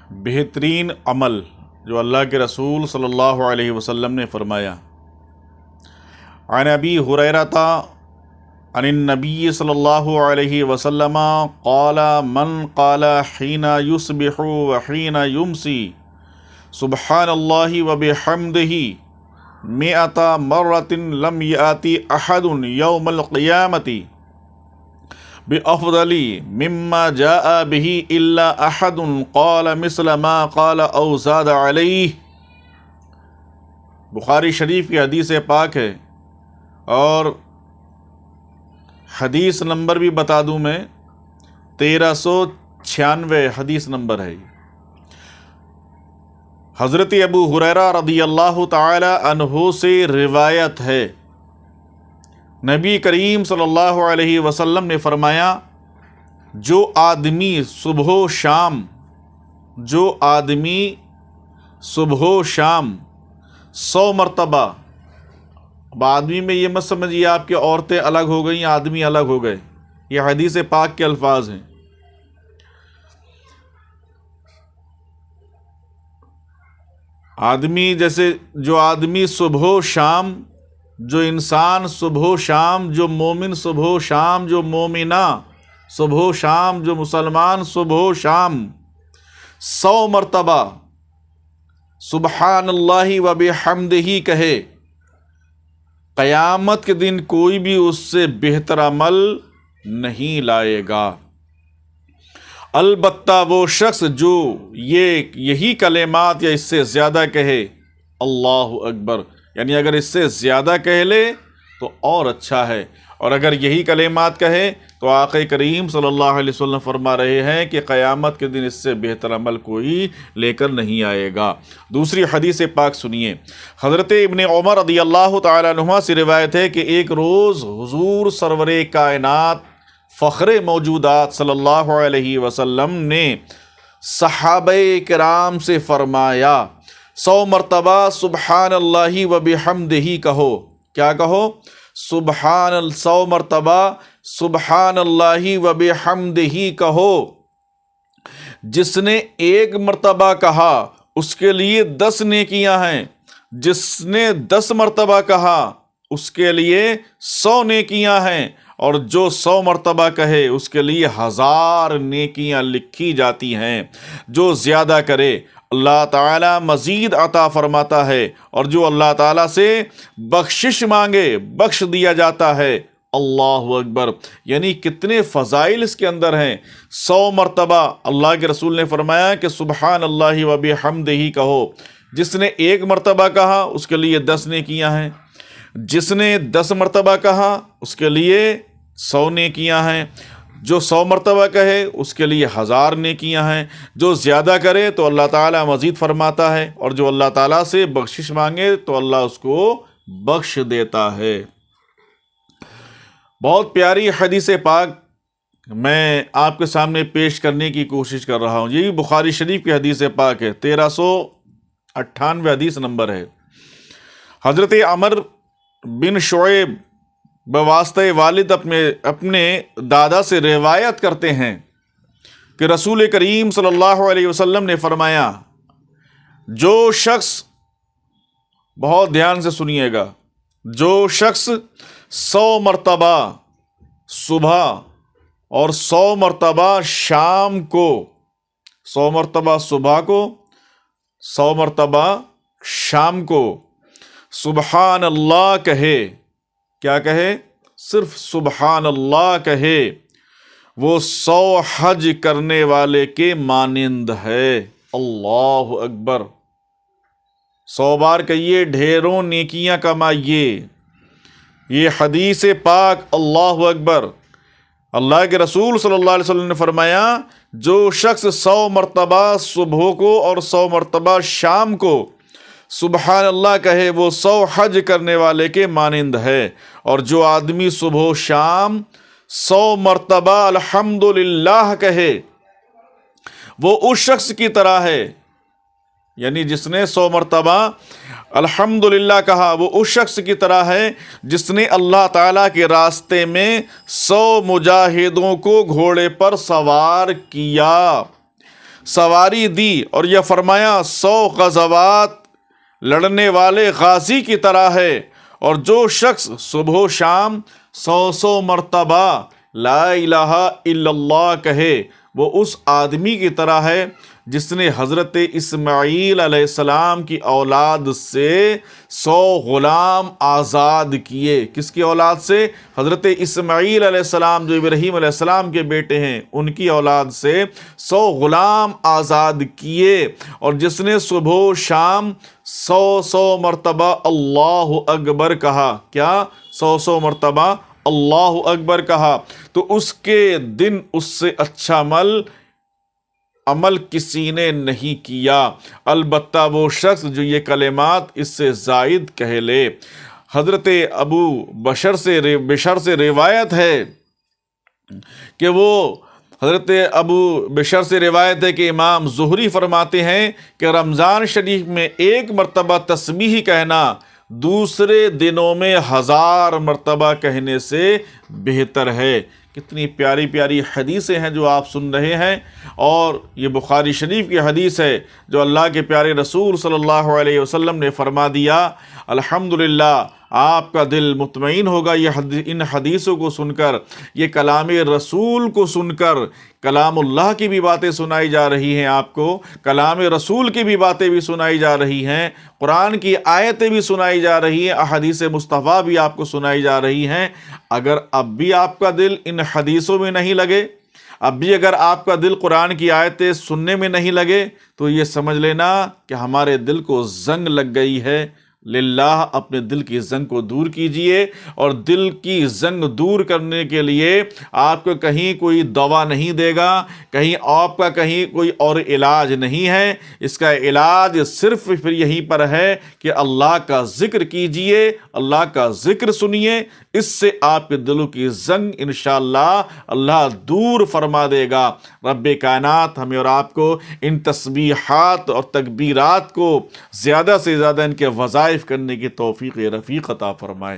بہترین عمل جو اللہ کے رسول صلی اللہ علیہ وسلم نے فرمایا۔ عن ابی ہریرہ عن النبی صلی اللہ علیہ وسلم قال من قال حین یصبح وحین یمسی سبحان اللہ وبحمدہ مئۃ مرۃ لم یأتی احد یوم القیامۃ بأفضل مما جاء به الا احد قال مثل ما قال او زاد علیہ۔ بخاری شریف کی حدیث پاک ہے، اور حدیث نمبر بھی بتا دوں میں، 1396 حدیث نمبر ہے۔ حضرت ابو ہریرہ رضی اللہ تعالی عنہ سے روایت ہے، نبی کریم صلی اللہ علیہ وسلم نے فرمایا، جو آدمی صبح و شام 100 مرتبہ، اب آدمی میں یہ مت سمجھیے آپ کی عورتیں الگ ہو گئیں، آدمی الگ ہو گئے، یہ حدیث پاک کے الفاظ ہیں۔ آدمی جیسے جو آدمی صبح و شام، جو انسان صبح و شام، جو مومن صبح و شام، جو مومنہ صبح و شام، جو مسلمان صبح و شام 100 مرتبہ سبحان اللہ وبحمدہ کہے، قیامت کے دن کوئی بھی اس سے بہتر عمل نہیں لائے گا۔ البتہ وہ شخص جو یہی کلمات یا اس سے زیادہ کہے، اللہ اکبر، یعنی اگر اس سے زیادہ کہہ لے تو اور اچھا ہے، اور اگر یہی کلمات کہے تو آقا کریم صلی اللہ علیہ وسلم فرما رہے ہیں کہ قیامت کے دن اس سے بہتر عمل کوئی لے کر نہیں آئے گا۔ دوسری حدیث پاک سنیے، حضرت ابن عمر رضی اللہ تعالیٰ عنہ سے روایت ہے کہ ایک روز حضور سرور کائنات فخر موجودات صلی اللہ علیہ وسلم نے صحابہ کرام سے فرمایا، 100 مرتبہ سبحان اللہ وبحمدہ کہو۔ کیا کہو؟ 100 مرتبہ سبحان اللہ وبحمدہ کہو۔ جس نے 1 مرتبہ کہا اس کے لیے 10 نیکیاں ہیں، جس نے 10 مرتبہ کہا اس کے لیے 100 نیکیاں ہیں، اور جو 100 مرتبہ کہے اس کے لیے 1000 نیکیاں لکھی جاتی ہیں۔ جو زیادہ کرے اللہ تعالیٰ مزید عطا فرماتا ہے، اور جو اللہ تعالیٰ سے بخشش مانگے بخش دیا جاتا ہے۔ اللہ اکبر، یعنی کتنے فضائل اس کے اندر ہیں۔ 100 مرتبہ اللہ کے رسول نے فرمایا کہ سبحان اللہ وبحمدہ کہو۔ جس نے 1 مرتبہ کہا اس کے لیے 10 نیکیاں ہیں، جس نے 10 مرتبہ کہا اس کے لیے 100 نیکیاں ہیں، جو 100 مرتبہ کہے اس کے لیے 1000 نیکیاں ہیں۔ جو زیادہ کرے تو اللہ تعالیٰ مزید فرماتا ہے، اور جو اللہ تعالیٰ سے بخشش مانگے تو اللہ اس کو بخش دیتا ہے۔ بہت پیاری حدیث پاک میں آپ کے سامنے پیش کرنے کی کوشش کر رہا ہوں۔ یہ بھی بخاری شریف کی حدیث پاک ہے، 1398 حدیث نمبر ہے۔ حضرت عمر بن شعیب بواسطہ والد اپنے دادا سے روایت کرتے ہیں کہ رسول کریم صلی اللہ علیہ وسلم نے فرمایا، جو شخص، بہت دھیان سے سنیے گا، جو شخص 100 مرتبہ صبح اور 100 مرتبہ شام کو، 100 مرتبہ صبح کو، 100 مرتبہ شام کو سبحان اللہ کہے، کیا کہے؟ صرف سبحان اللہ کہے، وہ 100 حج کرنے والے کے مانند ہے۔ اللہ اکبر، 100 بار کہیے، ڈھیروں نیکیاں کمائیے۔ یہ حدیث پاک، اللہ اکبر، اللہ کے رسول صلی اللہ علیہ وسلم نے فرمایا، جو شخص 100 مرتبہ صبح کو اور 100 مرتبہ شام کو سبحان اللہ کہے، وہ 100 حج کرنے والے کے مانند ہے۔ اور جو آدمی صبح و شام 100 مرتبہ الحمدللہ کہے، وہ اس شخص کی طرح ہے، یعنی جس نے 100 مرتبہ الحمدللہ کہا، وہ اس شخص کی طرح ہے جس نے اللہ تعالیٰ کے راستے میں 100 مجاہدوں کو گھوڑے پر سوار کیا۔ سواری دی اور یہ فرمایا 100 غزوات لڑنے والے غازی کی طرح ہے، اور جو شخص صبح و شام 100 مرتبہ لا الہ الا اللہ کہے وہ اس آدمی کی طرح ہے جس نے حضرت اسماعیل علیہ السلام کی اولاد سے 100 غلام آزاد کیے۔ کس کی اولاد سے؟ حضرت اسماعیل علیہ السلام جو ابراہیم علیہ السلام کے بیٹے ہیں، ان کی اولاد سے 100 غلام آزاد کیے، اور جس نے صبح و شام 100 مرتبہ اللہ اکبر کہا، کیا 100 مرتبہ اللہ اکبر کہا، تو اس کے دن اس سے اچھا عمل کسی نے نہیں کیا، البتہ وہ شخص جو یہ کلمات اس سے زائد کہہ لے۔ حضرت ابو بشر سے روایت ہے کہ کہ امام زہری فرماتے ہیں کہ رمضان شریف میں 1 مرتبہ تسبیح کہنا دوسرے دنوں میں 1000 مرتبہ کہنے سے بہتر ہے۔ کتنی پیاری پیاری حدیثیں ہیں جو آپ سن رہے ہیں، اور یہ بخاری شریف کی حدیث ہے جو اللہ کے پیارے رسول صلی اللہ علیہ وسلم نے فرما دیا، الحمدللہ آپ کا دل مطمئن ہوگا ان حدیثوں کو سن کر، یہ کلام رسول کو سن کر۔ کلام اللہ کی بھی باتیں سنائی جا رہی ہیں، آپ کو کلام رسول کی بھی باتیں بھی سنائی جا رہی ہیں، قرآن کی آیتیں بھی سنائی جا رہی ہیں، احادیث مصطفیٰ بھی آپ کو سنائی جا رہی ہیں۔ اگر اب بھی آپ کا دل ان حدیثوں میں نہیں لگے، اب بھی اگر آپ کا دل قرآن کی آیتیں سننے میں نہیں لگے، تو یہ سمجھ لینا کہ ہمارے دل کو زنگ لگ گئی ہے۔ للہ اپنے دل کی زنگ کو دور کیجئے، اور دل کی زنگ دور کرنے کے لیے آپ کو کہیں کوئی دوا نہیں دے گا، کہیں کوئی اور علاج نہیں ہے۔ اس کا علاج صرف پھر یہیں پر ہے کہ اللہ کا ذکر کیجئے، اللہ کا ذکر سنیے، اس سے آپ کے دلوں کی زنگ انشاءاللہ اللہ دور فرما دے گا۔ رب کائنات ہمیں اور آپ کو ان تسبیحات اور تکبیرات کو زیادہ سے زیادہ ان کے وظائف کرنے کی توفیق رفیق عطا فرمائے۔